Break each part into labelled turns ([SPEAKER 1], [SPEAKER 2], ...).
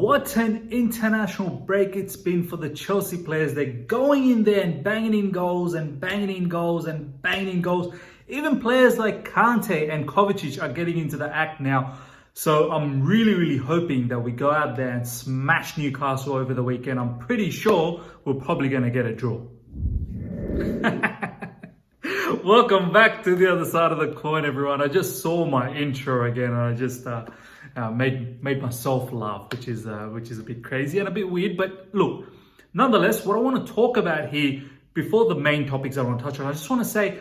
[SPEAKER 1] what an international break it's been for the Chelsea players. They're going in there and banging in goals and banging in goals and banging in goals. Even players like Kante and Kovacic are getting into the act now. So I'm really hoping that we go out there and smash Newcastle over the weekend. I'm pretty sure we're probably going to get a draw. Welcome back to the other side of the coin, everyone. I just saw my intro again and I just made myself laugh, which is a bit crazy and a bit weird. But look, nonetheless, what I want to talk about here before the main topics I want to touch on, I just want to say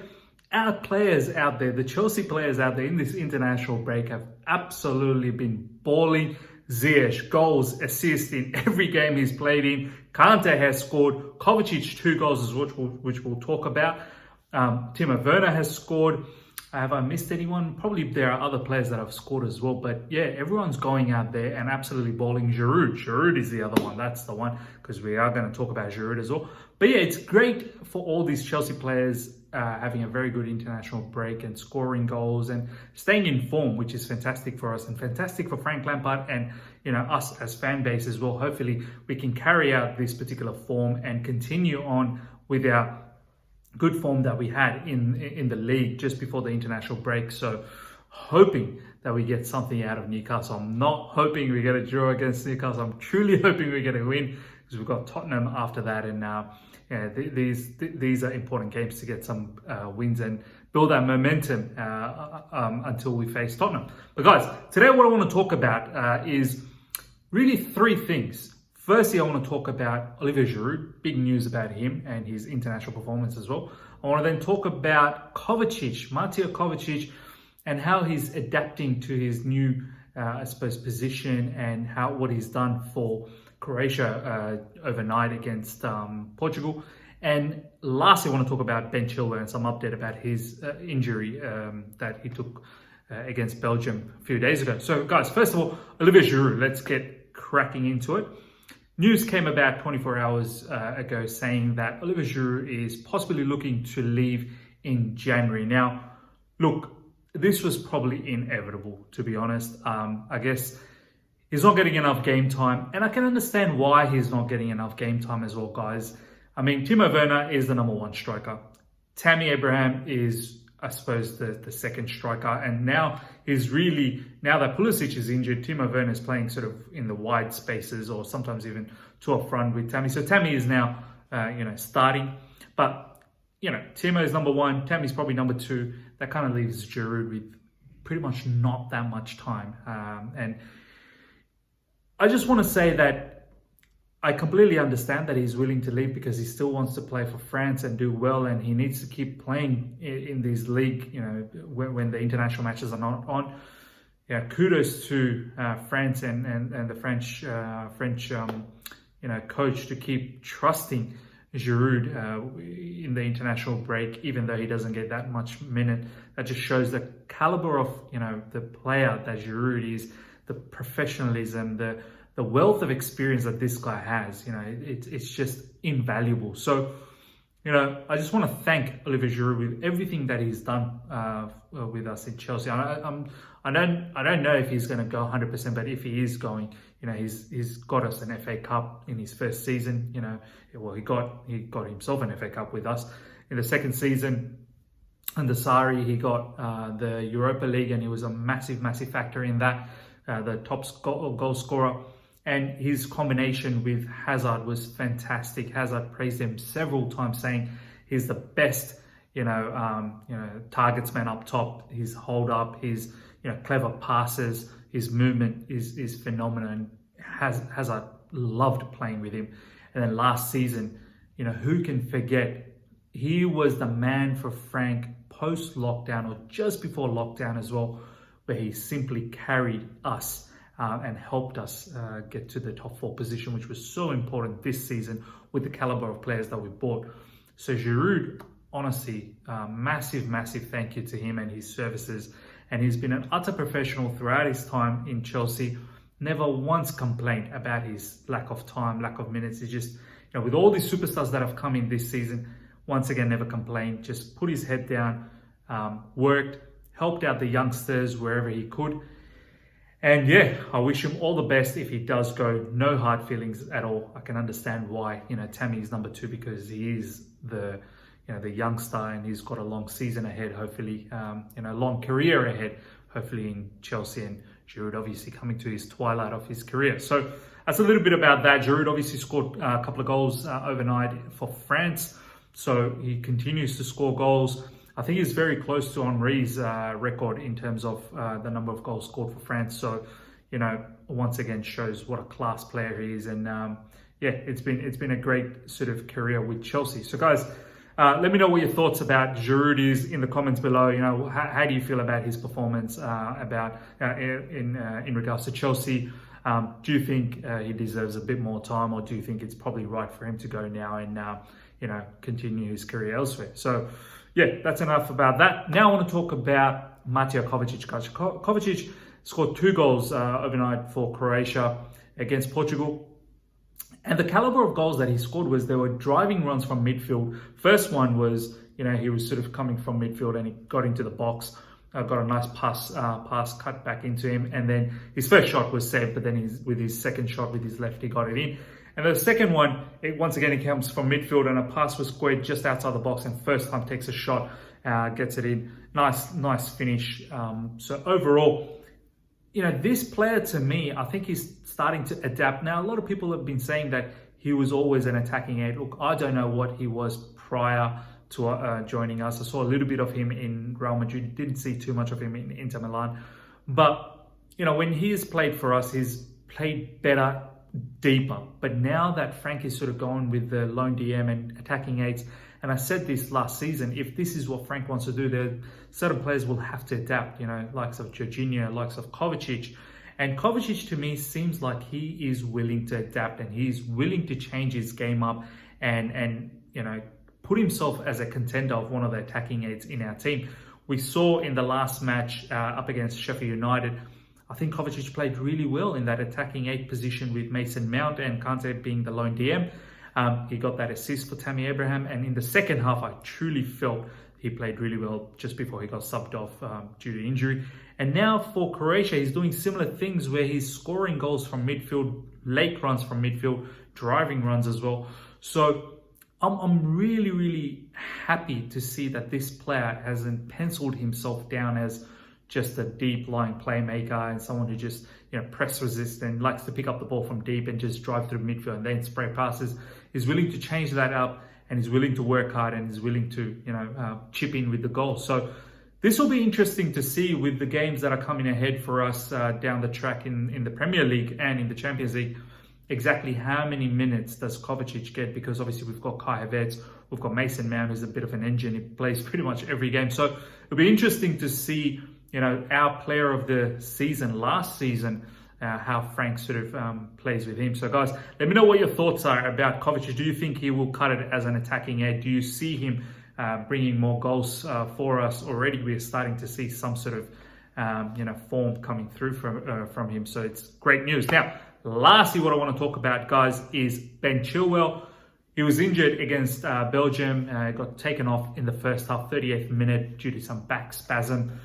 [SPEAKER 1] our players out there, the Chelsea players out there in this international break have absolutely been balling. Ziyech, goals, assists in every game he's played in. Kante has scored. Kovacic 2 goals, which we'll talk about. Timo Werner has scored. Have I missed anyone? Probably there are other players that have scored as well. But yeah, everyone's going out there and absolutely balling. Giroud is the other one. That's the one, because we are going to talk about Giroud as well. But yeah, it's great for all these Chelsea players having a very good international break and scoring goals and staying in form, which is fantastic for us and fantastic for Frank Lampard and us as fan base as well. Hopefully we can carry out this particular form and continue on with our good form that we had in the league just before the international break. So hoping that we get something out of Newcastle. I'm not hoping we get a draw against Newcastle. I'm truly hoping we get a win, because we've got Tottenham after that. And these are important games to get some wins and build our momentum until we face Tottenham. But guys, today what I want to talk about is really 3 things. Firstly, I want to talk about Olivier Giroud, big news about him and his international performance as well. I want to then talk about Mateo Kovacic, and how he's adapting to his new, position and what he's done for Croatia overnight against Portugal. And lastly, I want to talk about Ben Chilwell and some update about his injury that he took against Belgium a few days ago. So guys, first of all, Olivier Giroud, let's get cracking into it. News came about 24 hours ago saying that Olivier Giroud is possibly looking to leave in January. Now, look, this was probably inevitable, to be honest. I guess he's not getting enough game time, and I can understand why he's not getting enough game time as well, guys. I mean, Timo Werner is the number 1 striker. Tammy Abraham is, I suppose, the second striker. And now that Pulisic is injured, Timo Werner is playing sort of in the wide spaces, or sometimes even 2 up front with Tammy. So Tammy is now, starting. But, Timo is number 1. Tammy's probably number 2. That kind of leaves Giroud with pretty much not that much time. And I just want to say that I completely understand that he's willing to leave, because he still wants to play for France and do well, and he needs to keep playing in this league, when the international matches are not on. Yeah, kudos to France and the French coach to keep trusting Giroud in the international break, even though he doesn't get that much minute. That just shows the caliber of the player that Giroud is, the professionalism, the wealth of experience that this guy has. It's just invaluable. So, I just want to thank Olivier Giroud with everything that he's done with us in Chelsea. I don't know if he's going to go 100%, but if he is going, he's got us an FA Cup in his first season. Well, he got himself an FA Cup with us in the second season. Under Sarri, he got the Europa League, and he was a massive factor in that. The top goal scorer. And his combination with Hazard was fantastic. Hazard praised him several times, saying he's the best, targets man up top. His hold up, his clever passes, his movement is phenomenal. And Hazard loved playing with him. And then last season, who can forget? He was the man for Frank post lockdown, or just before lockdown as well, where he simply carried us. And helped us get to the top 4 position, which was so important this season with the caliber of players that we bought. So Giroud, honestly, massive thank you to him and his services. And he's been an utter professional throughout his time in Chelsea. Never once complained about his lack of time, lack of minutes. He just, with all these superstars that have come in this season, once again, never complained. Just put his head down, worked, helped out the youngsters wherever he could. And yeah, I wish him all the best if he does go. No hard feelings at all. I can understand why, Tammy is number 2 because he is the youngster and he's got a long season ahead, hopefully, long career ahead, hopefully in Chelsea, and Giroud obviously coming to his twilight of his career. So that's a little bit about that. Giroud obviously scored a couple of goals overnight for France. So he continues to score goals. I think he's very close to Henry's record in terms of the number of goals scored for France. So, once again shows what a class player he is. And it's been a great sort of career with Chelsea. So guys, let me know what your thoughts about Giroud is in the comments below. How do you feel about his performance in regards to Chelsea? Do you think he deserves a bit more time, or do you think it's probably right for him to go now and continue his career elsewhere? So yeah, that's enough about that. Now I want to talk about Mateo Kovacic. Kovacic scored 2 goals overnight for Croatia against Portugal. And the caliber of goals that he scored was there were driving runs from midfield. First one was, he was sort of coming from midfield and he got into the box, got a nice pass cut back into him. And then his first shot was saved, but then with his second shot with his left, he got it in. And the second one, once again, it comes from midfield and a pass was squared just outside the box, and first time takes a shot, gets it in. Nice finish. So overall, this player to me, I think he's starting to adapt. Now, a lot of people have been saying that he was always an attacking 8. Look, I don't know what he was prior to joining us. I saw a little bit of him in Real Madrid, didn't see too much of him in Inter Milan. But, when he has played for us, he's played better, deeper. But now that Frank is sort of going with the lone DM and attacking 8s, and I said this last season, if this is what Frank wants to do, there certain players will have to adapt, likes of Jorginho, likes of Kovacic. And Kovacic to me seems like he is willing to adapt and he's willing to change his game up and put himself as a contender of one of the attacking 8s in our team. We saw in the last match up against Sheffield United, I think Kovacic played really well in that attacking 8 position with Mason Mount and Kante being the lone DM. He got that assist for Tammy Abraham, and in the second half, I truly felt he played really well just before he got subbed off due to injury. And now for Croatia, he's doing similar things where he's scoring goals from midfield, late runs from midfield, driving runs as well. So I'm really, really happy to see that this player hasn't penciled himself down as just a deep lying playmaker and someone who just press resist and likes to pick up the ball from deep and just drive through midfield and then spray passes. He's willing to change that up, and he's willing to work hard, and he's willing to chip in with the goal. So this will be interesting to see with the games that are coming ahead for us down the track in the Premier League and in the Champions League. Exactly how many minutes does Kovacic get? Because obviously we've got Kai Havertz, we've got Mason Mount, who's a bit of an engine. He plays pretty much every game. So it'll be interesting to see our player of the season last season, how Frank sort of plays with him. So guys, let me know what your thoughts are about Kovacic. Do you think he will cut it as an attacking 8? Do you see him bringing more goals for us already? We're starting to see some sort of form coming through from him. So it's great news. Now, lastly, what I want to talk about, guys, is Ben Chilwell. He was injured against Belgium, got taken off in the first half, 38th minute, due to some back spasm.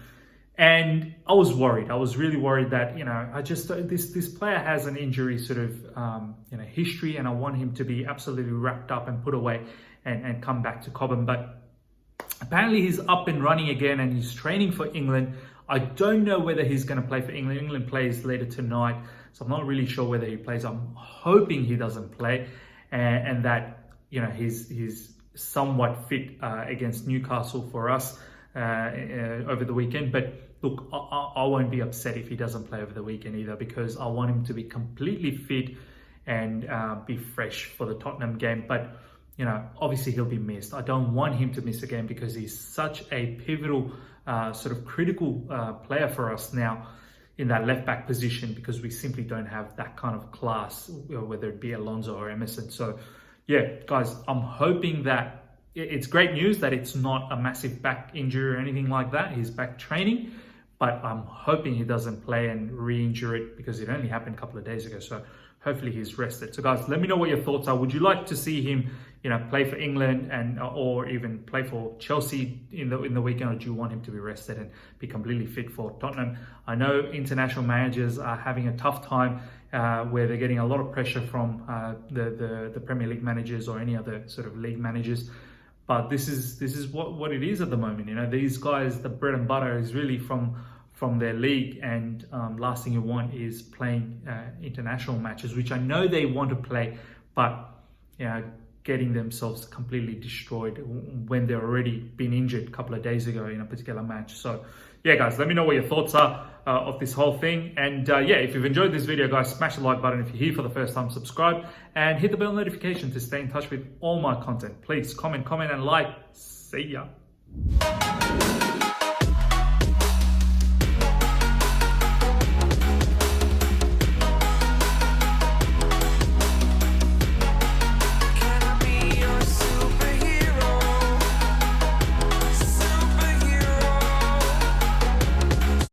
[SPEAKER 1] And I was worried. I was really worried that, I just, this player has an injury sort of, history, and I want him to be absolutely wrapped up and put away and come back to Cobham. But apparently he's up and running again and he's training for England. I don't know whether he's going to play for England. England plays later tonight, so I'm not really sure whether he plays. I'm hoping he doesn't play and that, he's somewhat fit against Newcastle for us over the weekend. But look, I won't be upset if he doesn't play over the weekend either, because I want him to be completely fit and be fresh for the Tottenham game. But, obviously he'll be missed. I don't want him to miss a game because he's such a pivotal, sort of critical player for us now in that left back position, because we simply don't have that kind of class, whether it be Alonso or Emerson. So yeah, guys, I'm hoping that it's great news that it's not a massive back injury or anything like that. He's back training, but I'm hoping he doesn't play and re-injure it, because it only happened a couple of days ago. So hopefully he's rested. So guys, let me know what your thoughts are. Would you like to see him, play for England and or even play for Chelsea in the weekend, or do you want him to be rested and be completely fit for Tottenham? I know international managers are having a tough time where they're getting a lot of pressure from the Premier League managers or any other sort of league managers. But this is what it is at the moment. These guys, the bread and butter is really from their league, and last thing you want is playing international matches, which I know they want to play, but getting themselves completely destroyed when they're already been injured a couple of days ago in a particular match. So yeah, guys, let me know what your thoughts are of this whole thing. And if you've enjoyed this video, guys, smash the like button. If you're here for the first time, subscribe and hit the bell notification to stay in touch with all my content. Please comment and like. See ya.